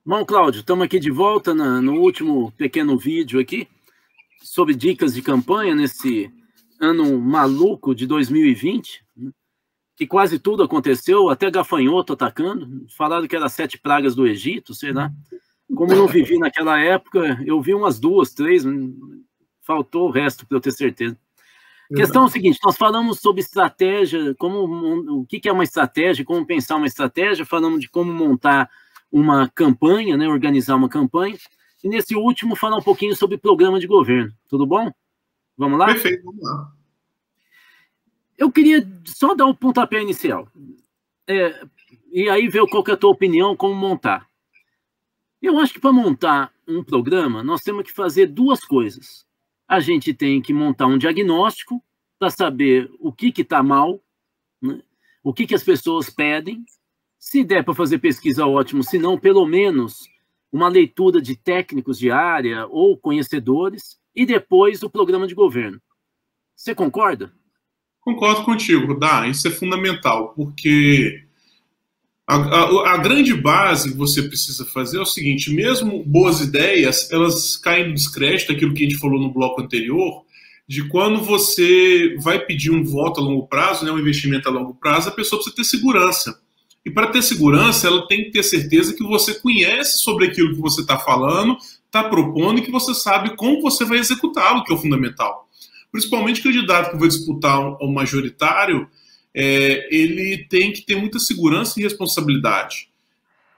Bom, Cláudio, estamos aqui de volta no último pequeno vídeo aqui sobre dicas de campanha nesse ano maluco de 2020, né, que quase tudo aconteceu, até gafanhoto atacando. Falaram que era 7 pragas do Egito, sei lá. Como eu não vivi naquela época, eu vi umas 2, 3, faltou o resto para eu ter certeza. A questão é o seguinte, nós falamos sobre estratégia, o que é uma estratégia, como pensar uma estratégia, falamos de como montar uma campanha, né, organizar uma campanha, e nesse último falar um pouquinho sobre programa de governo. Tudo bom? Vamos lá? Perfeito, vamos lá. Eu queria só dar o pontapé inicial, e aí ver qual que é a tua opinião, como montar. Eu acho que para montar um programa, nós temos que fazer 2 coisas. A gente tem que montar um diagnóstico para saber o que está mal, né, o que as pessoas pedem. Se der para fazer pesquisa, ótimo. Se não, pelo menos uma leitura de técnicos de área ou conhecedores e depois o programa de governo. Você concorda? Concordo contigo, Dá. Isso é fundamental, porque a grande base que você precisa fazer é o seguinte: mesmo boas ideias, elas caem no descrédito, aquilo que a gente falou no bloco anterior, de quando você vai pedir um voto a longo prazo, né, um investimento a longo prazo, a pessoa precisa ter segurança. E para ter segurança, ela tem que ter certeza que você conhece sobre aquilo que você está falando, está propondo e que você sabe como você vai executá-lo, que é o fundamental. Principalmente o candidato que vai disputar um majoritário, ele tem que ter muita segurança e responsabilidade.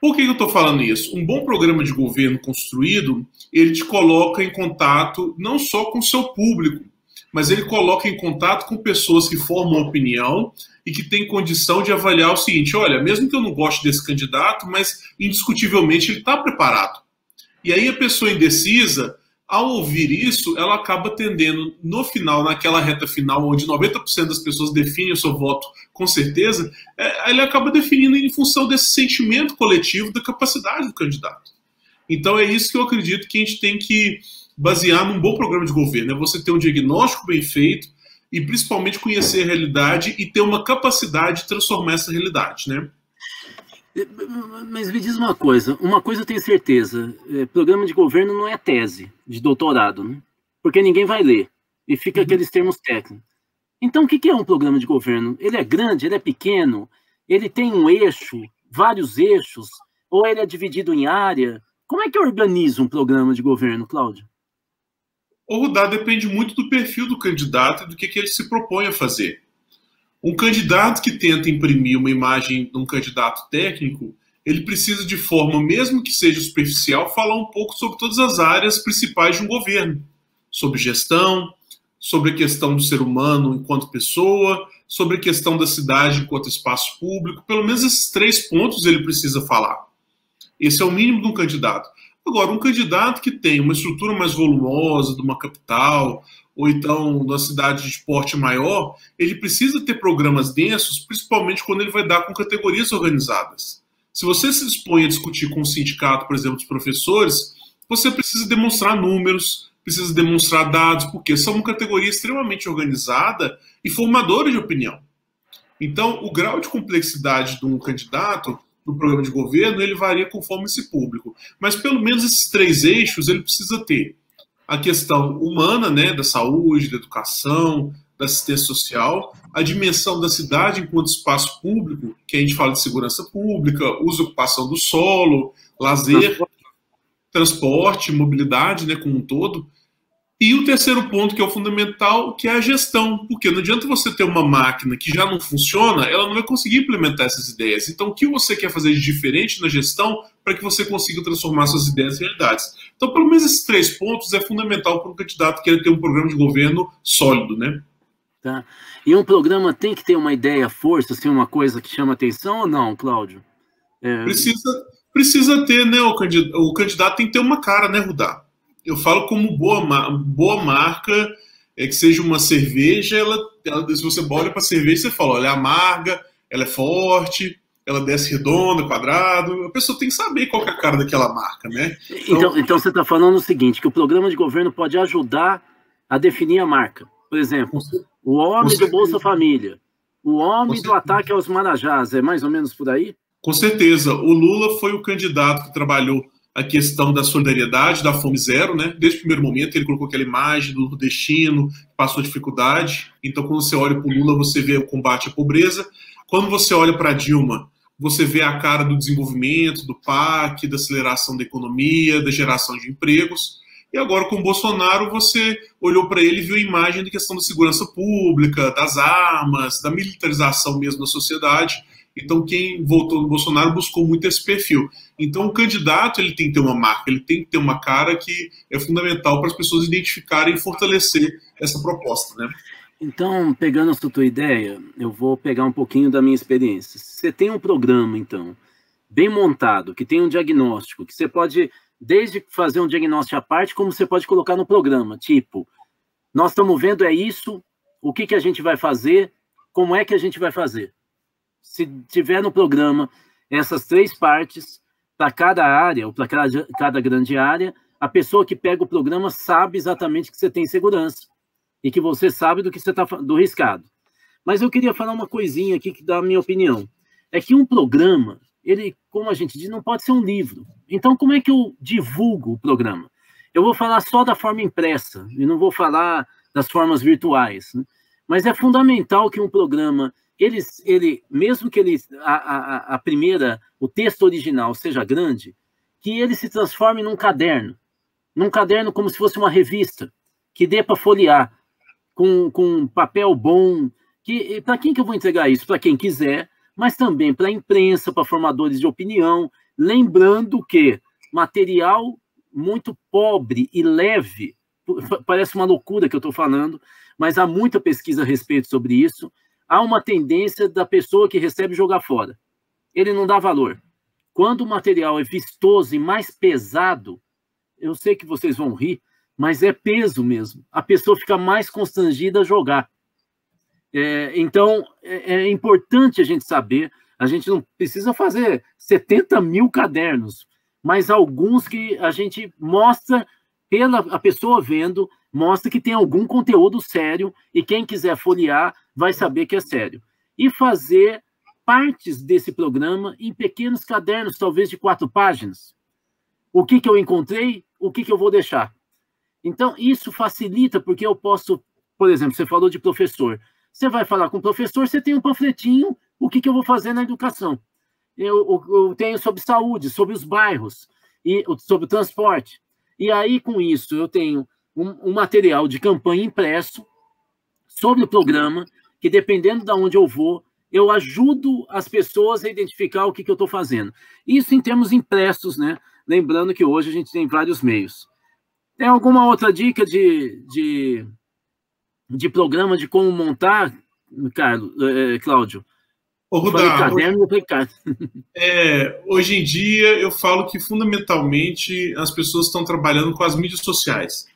Por que eu estou falando isso? Um bom programa de governo construído, ele te coloca em contato não só com o seu público, mas ele coloca em contato com pessoas que formam opinião e que têm condição de avaliar o seguinte: olha, mesmo que eu não goste desse candidato, mas indiscutivelmente ele está preparado. E aí a pessoa indecisa, ao ouvir isso, ela acaba tendendo, no final, naquela reta final, onde 90% das pessoas definem o seu voto com certeza, ele acaba definindo em função desse sentimento coletivo da capacidade do candidato. Então é isso que eu acredito que a gente tem que basear num bom programa de governo, é você ter um diagnóstico bem feito e principalmente conhecer a realidade e ter uma capacidade de transformar essa realidade, né? Mas me diz uma coisa eu tenho certeza, programa de governo não é tese de doutorado, né? Porque ninguém vai ler, e fica aqueles termos técnicos. Então o que é um programa de governo? Ele é grande, ele é pequeno, ele tem um eixo, vários eixos, ou ele é dividido em área? Como é que organiza um programa de governo, Cláudio? O Rudá depende muito do perfil do candidato e do que ele se propõe a fazer. Um candidato que tenta imprimir uma imagem de um candidato técnico, ele precisa, de forma, mesmo que seja superficial, falar um pouco sobre todas as áreas principais de um governo. Sobre gestão, sobre a questão do ser humano enquanto pessoa, sobre a questão da cidade enquanto espaço público. Pelo menos esses 3 pontos ele precisa falar. Esse é o mínimo de um candidato. Agora, um candidato que tem uma estrutura mais volumosa, de uma capital, ou então de uma cidade de porte maior, ele precisa ter programas densos, principalmente quando ele vai dar com categorias organizadas. Se você se dispõe a discutir com o sindicato, por exemplo, dos professores, você precisa demonstrar números, precisa demonstrar dados, porque são uma categoria extremamente organizada e formadora de opinião. Então, o grau de complexidade de um candidato do programa de governo, ele varia conforme esse público. Mas pelo menos esses 3 eixos ele precisa ter. A questão humana, né, da saúde, da educação, da assistência social, a dimensão da cidade enquanto espaço público, que a gente fala de segurança pública, uso e ocupação do solo, lazer, transporte, mobilidade, né, como um todo. E o terceiro ponto, que é o fundamental, que é a gestão. Porque não adianta você ter uma máquina que já não funciona, ela não vai conseguir implementar essas ideias. Então, o que você quer fazer de diferente na gestão para que você consiga transformar suas ideias em realidades? Então, pelo menos esses 3 pontos é fundamental para um candidato que queira ter um programa de governo sólido, né? Tá. E um programa tem que ter uma ideia força, assim, uma coisa que chama atenção ou não, Cláudio? Precisa ter, né? O candidato tem que ter uma cara, né, Rudá? Eu falo como boa marca, que seja uma cerveja, se você olha para a cerveja, você fala, olha, é amarga, ela é forte, ela desce redonda, quadrado. A pessoa tem que saber qual que é a cara daquela marca, né? Então você está falando o seguinte, que o programa de governo pode ajudar a definir a marca. Por exemplo, o homem do Bolsa Família, o homem do ataque aos Marajás, é mais ou menos por aí? Com certeza. O Lula foi o candidato que trabalhou a questão da solidariedade, da fome zero, né? Desde o primeiro momento ele colocou aquela imagem do nordestino que passou dificuldade. Então, quando você olha para o Lula, você vê o combate à pobreza. Quando você olha para a Dilma, você vê a cara do desenvolvimento, do PAC, da aceleração da economia, da geração de empregos. E agora, com o Bolsonaro, você olhou para ele e viu a imagem da questão da segurança pública, das armas, da militarização mesmo da sociedade. Então, quem votou no Bolsonaro buscou muito esse perfil. Então, o candidato ele tem que ter uma marca, ele tem que ter uma cara que é fundamental para as pessoas identificarem e fortalecer essa proposta, né? Então, pegando essa tua ideia, eu vou pegar um pouquinho da minha experiência. Você tem um programa, então, bem montado, que tem um diagnóstico, que você pode, desde fazer um diagnóstico à parte, como você pode colocar no programa, tipo, nós estamos vendo é isso, o que a gente vai fazer, como é que a gente vai fazer. Se tiver no programa essas 3 partes, para cada área, ou para cada grande área, a pessoa que pega o programa sabe exatamente que você tem segurança e que você sabe do que você está do riscado. Mas eu queria falar uma coisinha aqui que dá a minha opinião. É que um programa, ele, como a gente diz, não pode ser um livro. Então, como é que eu divulgo o programa? Eu vou falar só da forma impressa e não vou falar das formas virtuais, né? Mas é fundamental que um programa mesmo que a primeira, o texto original seja grande, que ele se transforme num caderno como se fosse uma revista, que dê para folhear, com papel bom. Para quem que eu vou entregar isso? Para quem quiser, mas também para a imprensa, para formadores de opinião, lembrando que material muito pobre e leve, parece uma loucura que eu estou falando, mas há muita pesquisa a respeito sobre isso. Há uma tendência da pessoa que recebe jogar fora. Ele não dá valor. Quando o material é vistoso e mais pesado, eu sei que vocês vão rir, mas é peso mesmo. A pessoa fica mais constrangida a jogar. Então, é importante a gente saber, a gente não precisa fazer 70 mil cadernos, mas alguns que a gente mostra, a pessoa vendo, mostra que tem algum conteúdo sério e quem quiser folhear vai saber que é sério. E fazer partes desse programa em pequenos cadernos, talvez de 4 páginas. O que eu encontrei, o que eu vou deixar. Então, isso facilita, porque eu posso, por exemplo, você falou de professor. Você vai falar com o professor, você tem um panfletinho, o que eu vou fazer na educação. Eu tenho sobre saúde, sobre os bairros, e sobre o transporte. E aí, com isso, eu tenho um material de campanha impresso sobre o programa, que dependendo de onde eu vou, eu ajudo as pessoas a identificar o que eu estou fazendo. Isso em termos impressos, né? Lembrando que hoje a gente tem vários meios. Tem alguma outra dica de programa, de como montar, Cláudio? Hoje em dia, eu falo que, fundamentalmente, as pessoas estão trabalhando com as mídias sociais.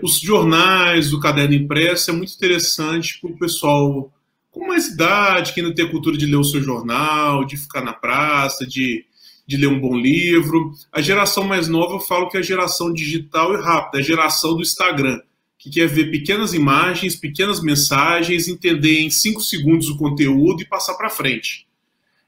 Os jornais, o caderno impresso, é muito interessante para o pessoal com mais idade, que ainda tem a cultura de ler o seu jornal, de ficar na praça, de ler um bom livro. A geração mais nova, eu falo que é a geração digital e rápida, a geração do Instagram, que quer ver pequenas imagens, pequenas mensagens, entender em 5 segundos o conteúdo e passar para frente.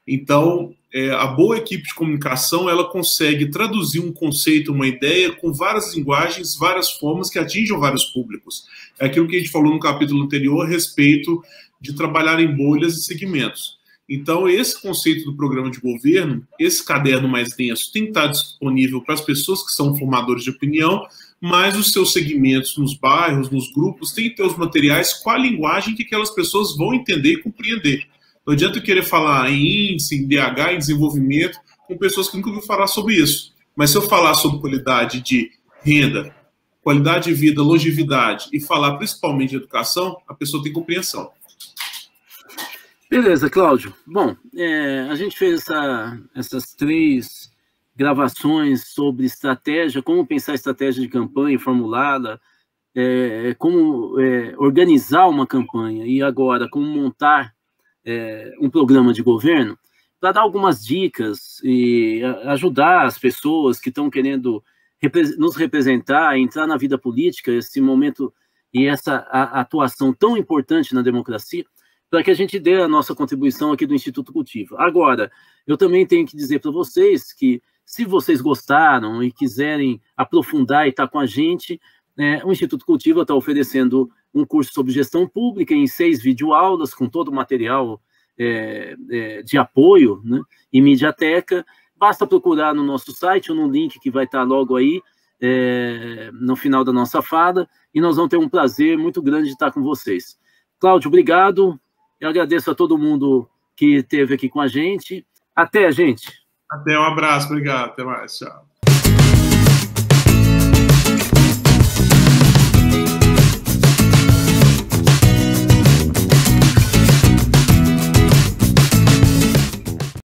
Então, a boa equipe de comunicação, ela consegue traduzir um conceito, uma ideia, com várias linguagens, várias formas que atinjam vários públicos. É aquilo que a gente falou no capítulo anterior a respeito de trabalhar em bolhas e segmentos. Então, esse conceito do programa de governo, esse caderno mais denso, tem que estar disponível para as pessoas que são formadores de opinião, mas os seus segmentos nos bairros, nos grupos, tem que ter os materiais com a linguagem que aquelas pessoas vão entender e compreender. Não adianta eu querer falar em índice, em DH, em desenvolvimento, com pessoas que nunca ouviram falar sobre isso. Mas se eu falar sobre qualidade de renda, qualidade de vida, longevidade, e falar principalmente de educação, a pessoa tem compreensão. Beleza, Cláudio. Bom, a gente fez essas 3 gravações sobre estratégia, como pensar estratégia de campanha formulada, como organizar uma campanha e agora como montar um programa de governo, para dar algumas dicas e ajudar as pessoas que estão querendo nos representar, entrar na vida política, esse momento e essa atuação tão importante na democracia, para que a gente dê a nossa contribuição aqui do Instituto Cultiva. Agora, eu também tenho que dizer para vocês que Se vocês gostaram e quiserem aprofundar e estar com a gente, o Instituto Cultiva está oferecendo um curso sobre gestão pública em 6 videoaulas, com todo o material de apoio, né, e Mediateca. Basta procurar no nosso site ou no link que vai estar logo aí, no final da nossa fala, e nós vamos ter um prazer muito grande de estar com vocês. Cláudio, obrigado. Eu agradeço a todo mundo que esteve aqui com a gente. Até, gente. Até, um abraço, obrigado, até mais, tchau.